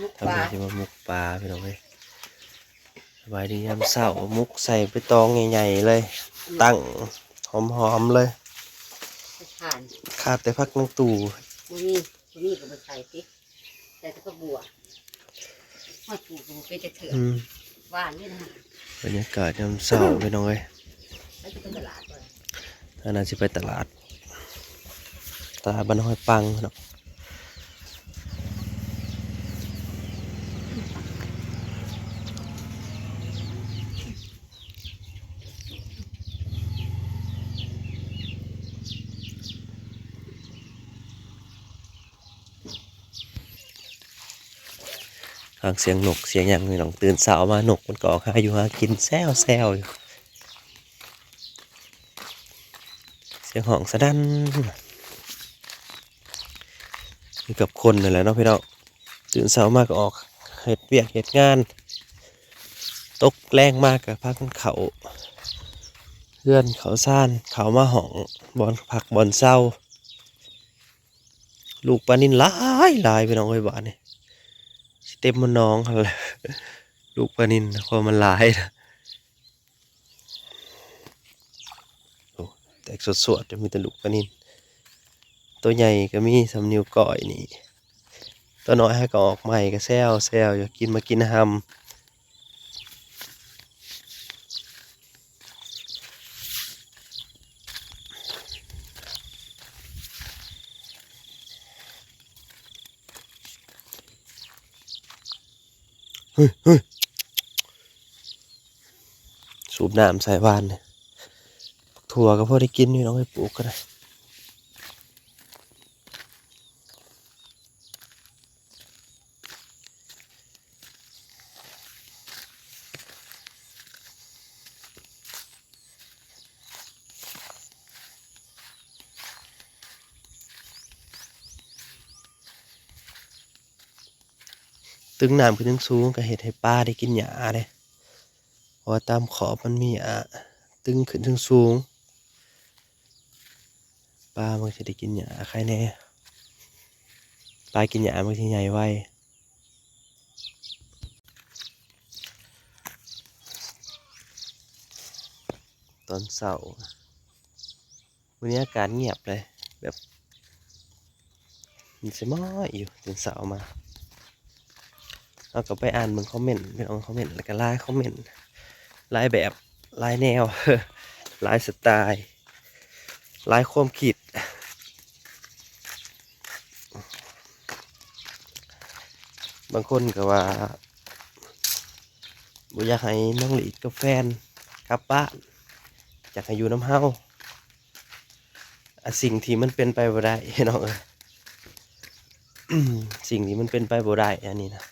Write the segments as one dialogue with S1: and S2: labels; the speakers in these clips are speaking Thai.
S1: มุกป
S2: ทำไม
S1: ลา
S2: จะมามุกปลาพี่น้องเลยสบายดียามเช้ามุกใส่ไปตองใหญ่ๆเลยตั้งหอมๆเลย
S1: ผ่าน
S2: ขาดแต่พักนังตู่
S1: บุนี่ก็มาใส่สิแต่ก็บัวหอดปูไปจะเถื่อนหวานนี่นะ
S2: บรรยากาศยามเช้าพี่น้องเลย
S1: แล้วจะไปตลาดก่อน
S2: ถ้าน่าจะไปตลาดบ้านห้อยปังเนาะทางเสียงนกเสียงอย่างนี้น้องตื่นเช้ามานกมันก็ออกหาอยู่หากินแซวอยู่เสียงห้องสะดันอยู่กับคนนั่นแหละเนาะพี่น้องตื่นเช้ามากก็ออกเฮ็ดเวียกเฮ็ดงานตกแรงมากกับพากันเขาเพื่อนเขาซ่านเขามาห้องบอลผักบอลเศร้าลูกปลานินหลายพี่น้องเอ้ยบ้านนี่เต็มมันน้องกันเลยลูกปลานินพอมันหลายนะโอ้แตกสดๆจะมีแต่ลูกปลานินตัวใหญ่ก็มีสำนิ้วก้อยนี่ตัวน้อยให้ก็ออกใหม่ก็แซวอยากกินมากินหำเฮ้ยสูบน้ำใส่บ้านเนี่ยถั่วก็พอได้กินนี่น้องให้ปลูกก็ได้ตึงน้ำขึ้นถึงสูงก็เห็ดให้ปลาได้กินหญ้าเลยเพราะว่าตามขอบมันมีหญ้าตึงขึ้นถึงสูงปลามันจะได้กินหญ้าใครแน่ปลากินหญ้ามันจะใหญ่ไวตอนเสาร์วันนี้อากาศเงียบเลยแบบมีสมอยอยู่ตื่นเสาร์มาเราก็ไปอ่านมึงคอมเมนต์เป็นองคอมเมนต์แล้วก็ไลน์คอมเมนต์ไลน์แบบไลน์แนว ไลน์สไตล์ไลน์ความคิดบางคนก็ว่าบ่อยากให้น้องหลีดกับแฟนกลับบ้านอยากให้อยู่น้ำเฮาสิ่งที่มันเป็นไปบ่ได้ น้องเอ้ย สิ่งที่มันเป็นไปบ่ได้อันนี้นะ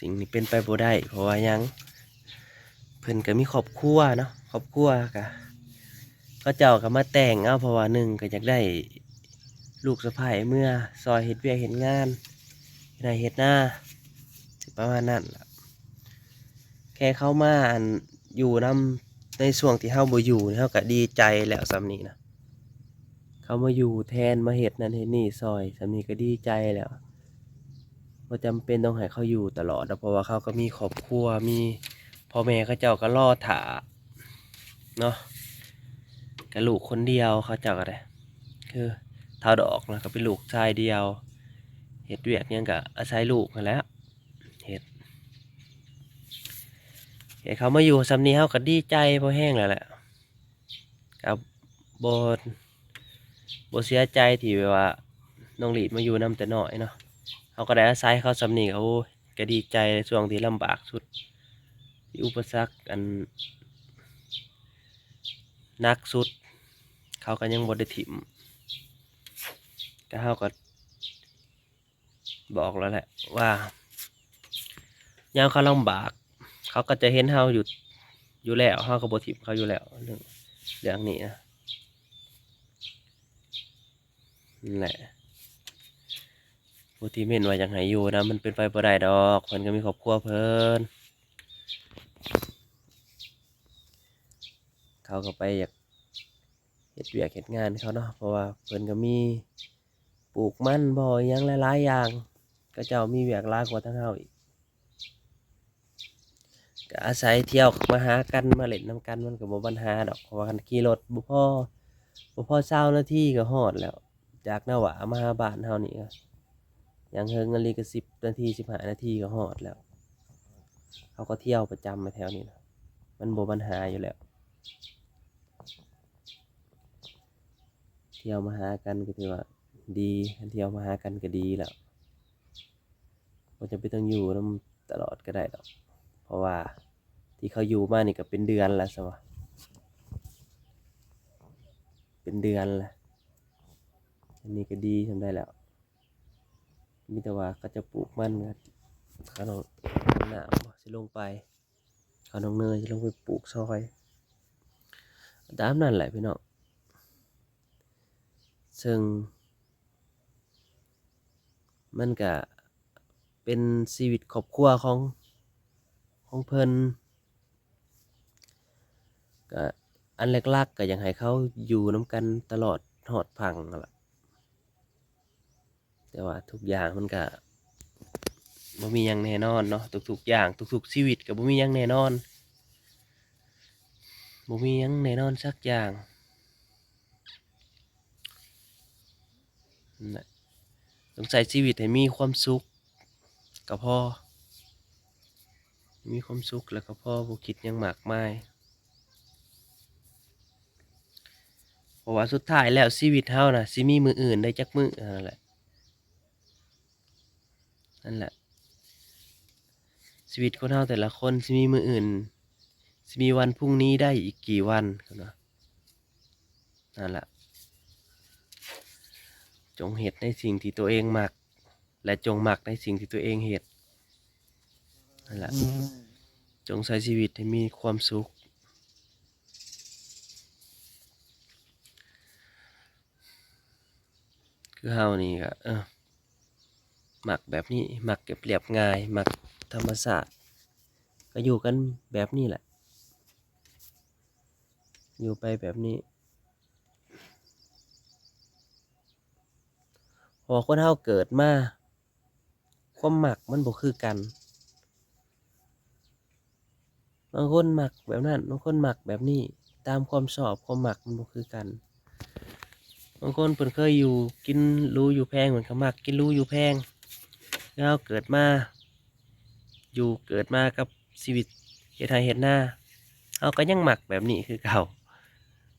S2: สิ่งนี้เป็นไปบ่ได้เพราะว่ายังเพิ่นก็มีครอบครัวเนาะครอบครัวก็เจ้าก็มาแต่งเอาเพราะว่าหนึ่งก็อยากได้ลูกสะใภ้เมื่อซอยเฮ็ดเวียกเฮ็ดงานได้เฮ็ดหน้าสิประมาณนั้นล่ะแค่เข้ามาอยู่นำในช่วงที่เฮาบ่อยู่เฮาก็ดีใจแล้วสำนี้นะเขามาอยู่แทนมาเฮ็ดนั่นเฮ็ดนี่ซอยสำนี้ก็ดีใจแล้วบ่จำเป็นต้องให้เขาอยู่ตลอดเพราะว่าเขาก็มีครอบครัวมีพ่อแม่เขาเจ้าก็รอท่าเนาะก็ลูกคนเดียวเขาเจ้าก็ได้คือเท่าดอกนะก็เป็นลูกชายเดียวเฮ็ดเวียกหยังก็อาศัยลูกนั่นแหละเฮ็ดเขามาอยู่สำนี้เฮาก็ดีใจพอแห้งแล้วแหละก็บ่เสียใจที่แบบว่าน้องหลีดมาอยู่นำแต่น้อยเนาะเขาก็ได้อาศัยเขาสำนี้เขาก็ดีใจในช่วงที่ลำบากสุดที่อุปสรรคหนักสุดเขาก็ยังบ่ได้ถิ่มก็เขาก็บอกแล้วแหละว่ายามเขาลำบากเขาก็จะเห็นเฮาอยู่แล้วเฮาก็บ่ถิ่มเขาอยู่แล้วเรื่องนี้นะนั่นแหละผู้ที่เม่นว่าอยากให้อยู่นะมันเป็นไปบ่ได้ดอกเพิ่นก็มีครอบครัวเพิ่นเขาก็ไปอยากเฮ็ เฮ็ดเวียกเฮ็ดงานเขาเนาะเพราะว่าเพิ่นก็มีปลูกมันบ่อหยังหลายๆอย่างก็เจ้ามีเวียกหลายกว่าทางเฮาอีกก็อาศัยเที่ยวมาหากันมาเล่นนํกันมันก็บ่ปัญหาดอกเพราะว่าคันขี่รถบ่พอ20นาทีก็ฮอดแล้วจากนาหวามาหาบ้านเฮานี่ก็อย่างเฮิงอันนี้ก็10นาที15นาทีก็ฮอดแล้วเขาก็เที่ยวประจำมาแถวนี้นะมันบ่ปัญหาอยู่แล้วเที่ยวมาหากันก็ถือว่าดีคันเที่ยวมาหากันก็ดีแล้วบ่จำเป็นต้องอยู่นำตลอดก็ได้ดอกเพราะว่าที่เขาอยู่มานี่ก็เป็นเดือนแล้วซะวะเป็นเดือนแล้วอันนี้ก็ดีทำได้แล้วมีแต่ว่าเขาจะปลูกมันก็เขาต้องน้ำบ่สิลงไปเขาน้องเนยสิลงไปปลูกซอยตามนั้นแหละพี่น้องซึ่งมันก็เป็นชีวิตครอบครัวของเพิ่นก็อันแรกๆก็อยากให้เขาอยู่นำกันตลอดฮอดพังนั่นล่ะแต่ว่าทุกอย่างมันก็บ่มีหยังแน่นอนเนาะทุกๆอย่างทุกๆชีวิตก็บ่มีหยังแน่นอนบ่มีหยังแน่นอนสักอย่างนั่นแหละต้องใช้ชีวิตให้มีความสุขก็พอมีความสุขแล้วก็พอบ่คิดหยังมากมายเพราะว่าสุดท้ายแล้วชีวิตเฮาน่ะสิมีมื้ออื่นได้จักมื้อเท่านั้นแหละนั่นแหละชีวิตคนเฮาแต่ละคนสิมีมื้ออื่นสิมีวันพรุ่งนี้ได้อีกกี่วันเขาเนาะนั่นแหละจงเฮ็ดในสิ่งที่ตัวเองมักและจงมักในสิ่งที่ตัวเองเฮ็ดนั่นแหละจงใช้ชีวิตให้มีความสุขคือเฮานี่ก็มักแบบนี้มักเก็บเรียบง่ายมักธรรมชาติก็อยู่กันแบบนี้แหละอยู่ไปแบบนี้เพอคนเฮาเกิดมาความมักมันบ่คือกันบางคนมักแบบนั้นบางคนมักแบบนี้ตามความชอบความมักมันบ่คือกันบางคนเพิ่นเคยอยู่กินหรูอยู่แพงเพิ่นก็มักกินหรูอยู่แพงแล้วเราเกิดมาเกิดมากับชีวิตเฮ็ดไร่เฮ็ดนาเราก็ยังมักแบบนี้คือเก่า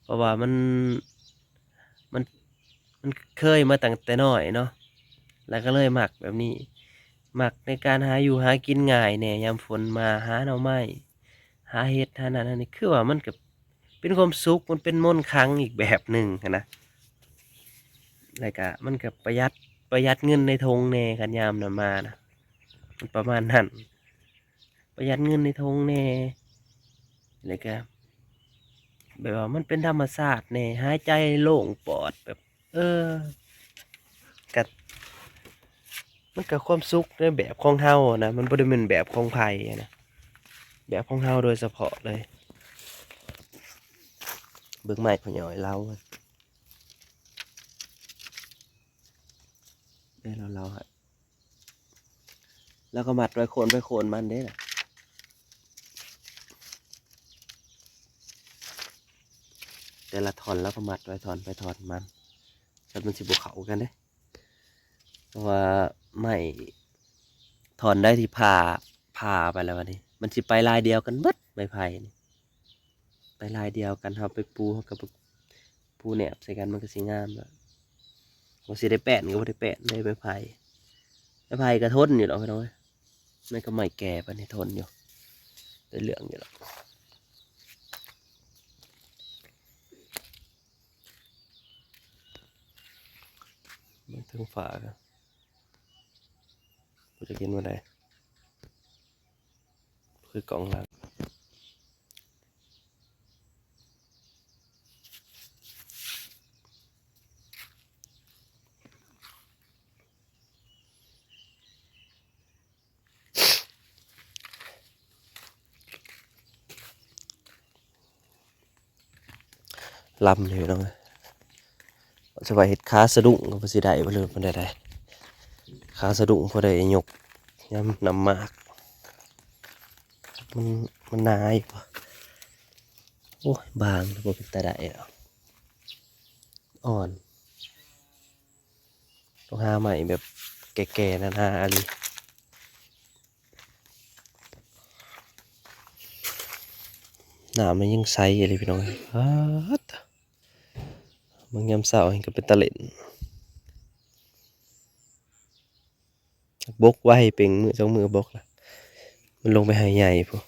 S2: เพราะว่ามันมันเคยมาตั้งแต่น้อยเนาะแล้วก็เลยมักแบบนี้มักในการหาอยู่หากินง่ายแหน่ยามฝนมาหาหน่อไม้หาเห็ดหานั่นอันนี้คือว่ามันก็เป็นความสุขมันเป็นมนต์ขลังอีกแบบหนึ่งหั้นนะแล้วก็มันก็ประหยัดเงินในธงแหน่คันยามนั้นมานะมันประมาณนั้นประหยัดเงินในธงแหน่แล้วก็แบบว่ามันเป็นธรรมชาติแหน่หายใจโล่งปลอดแบบก็มันก็ความสุขในแบบของเฮานะมันบ่ได้แม่นแบบของไผนะแบบของเฮาโดยเฉพาะเลยเบิ่งไม้พ่อใหญ่เราได้เราฮะแล้วก็มัดไว้โคนไปโคนมันเด้ล่ะแต่ละท่อนแล้วก็มัดไว้ท่อนไปท่อนมันแล้วมันสิบ่เข้ากันเด้เพราะว่าไม้ท่อนได้ที่ผ่าไปแล้ววันนี้มันสิไปลายเดียวกันเบิดไม้ไผ่นี่ไปลายเดียวกันเอาไปปูเฮากับปูแหนบใส่กันมันก็สิงามแล้วบ่สิได้แป้นก็บ่ได้แป้นได้ไม้ไผ่ไม้ไผ่ก็ทนอยู่ดอกพี่น้องเอ้ยมันก็ไม้แก่ปานนี้ทนอยู่ได้เหลืองอยู่ดอกมันถึงฝากันกูจะกินวันใดคือกล่องหลังลำเลยน้อง สบายเฮ็ดขาสะดุ้งก็บ่สิได้บ่เลยบ่ได้ขาสะดุ้งพอได้ยกยามนำมากมันมันหนาอยู่บ่โอ้ยบางบ่เป็นตาได้แล้วอ่อนต้องหาใหม่แบบแก่ๆนานๆอะไรน้ำมันยังใสอะไรพี่น้องฮัดบางยามเช้าเห็นก็เป็นตะเล่นบกไว้เป็นมือสองมือบกละมันลงไปหายใหญ่พวก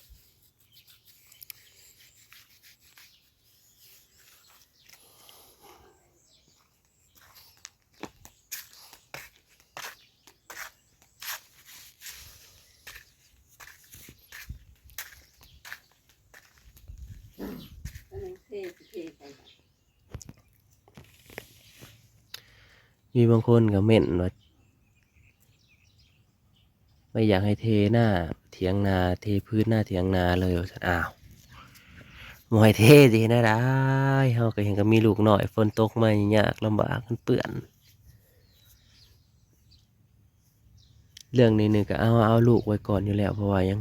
S2: มีบางคนก็เม่นว่าไม่อยากให้เทหน้าเถียงนาเทพื้นหน้าเถียงนาเลยว่าซั่นอ้าวบ่ให้เทสินะได้เฮาก็เห็นก็มีลูกน้อยฝนตกมายากลำบากมันเปื้อนเรื่องนี้นึงก็เอาลูกไว้ก่อนอยู่แล้วเพราะว่ายัง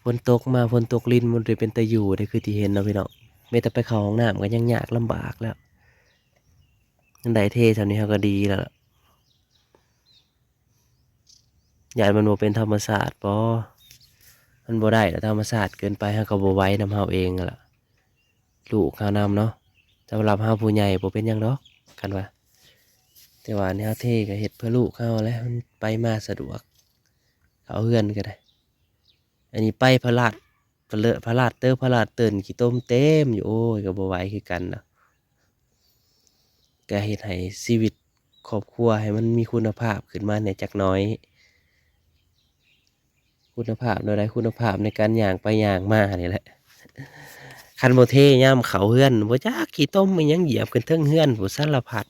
S2: ฝนตกมาฝนตกลิ้นมันเลยเป็นตะอยู่ได้คือที่เห็นเนาะพี่น้องแม้แต่ไปเข้าห้องน้ำก็ยังยากลำบากแล้วอันใดเทเท่านี้เฮาก็ดีแล้วล่ะยานมันบ่เป็นธรรมศาสตร์บ่มันบ่ได้แล้วธรรมศาสตร์เกินไปเฮาก็บ่ไหวนำเฮาเองนั่นล่ะลูกเฮานำเนาะสำหรับเฮาผู้ใหญ่บ่เป็นหยังดอกกันว่าแต่ว่าแนวเทก็เฮ็ดเพื่อลูกเฮาแหล้วมันไปมาสะดวกเขาเฮือนก็ได้อันนี้ไปพระลาดพระเลอะพระลาดเตอพระลาดเติ้นขี้ต้มเต็มอยู่โอ้ยก็บ่ไหวคือกันนะก็เฮ็ดให้ชีวิตครอบครัวให้มันมีคุณภาพขึ้นมาแหน่จักหน้อยคุณภาพโดยใดคุณภาพในการย่างไปย่างมานี่แหละคันบ่เทย่ามเขาเฮือนบ่จักขี้ต้มอิหยังเหยียบขึ้นเทิงเฮือนผู้สารพัด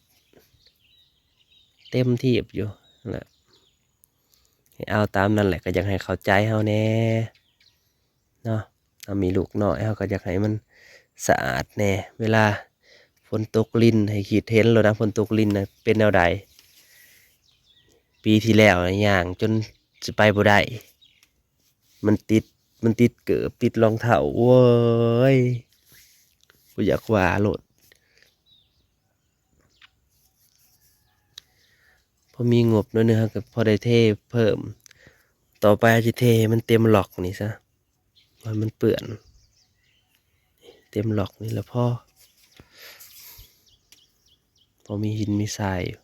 S2: เต็มที่อยู่นั่นแหละให้เอาตามนั้นแหละก็อยากให้เข้าใจเฮาแหน่เนาะเรามีลูกน้อยเฮาก็อยากให้มันสะอาดแหน่เวลาฝนตกลิ้นให้ขีดเห็นแล้วนะฝนตกลิ้นนะเป็นแนวใดปีที่แล้วนะย่างจนสิไปบ่ได้มันติดเกือบติดรองเท้าโว้ยบ่อยากว่าโลดพอมีงบหน้อยหนึงครับก็พอได้เทเพิ่มต่อไปอาจจะเทให้มันเต็มหลอกนี่ซะว่ามันเปื้อนเต็มหลอกนี่แหละพอมีหินมีทรายอยู่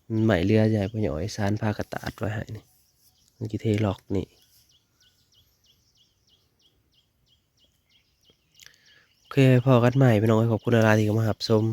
S2: มันใหม่เรือใหญ่ปะหน่อยซานผ้ากระตาดไว้ให้นี่มันจะเทหลอกนี่โอเคพอกันใหม่พี่น้องขอบคุณเวลาที่เข้ามารับชม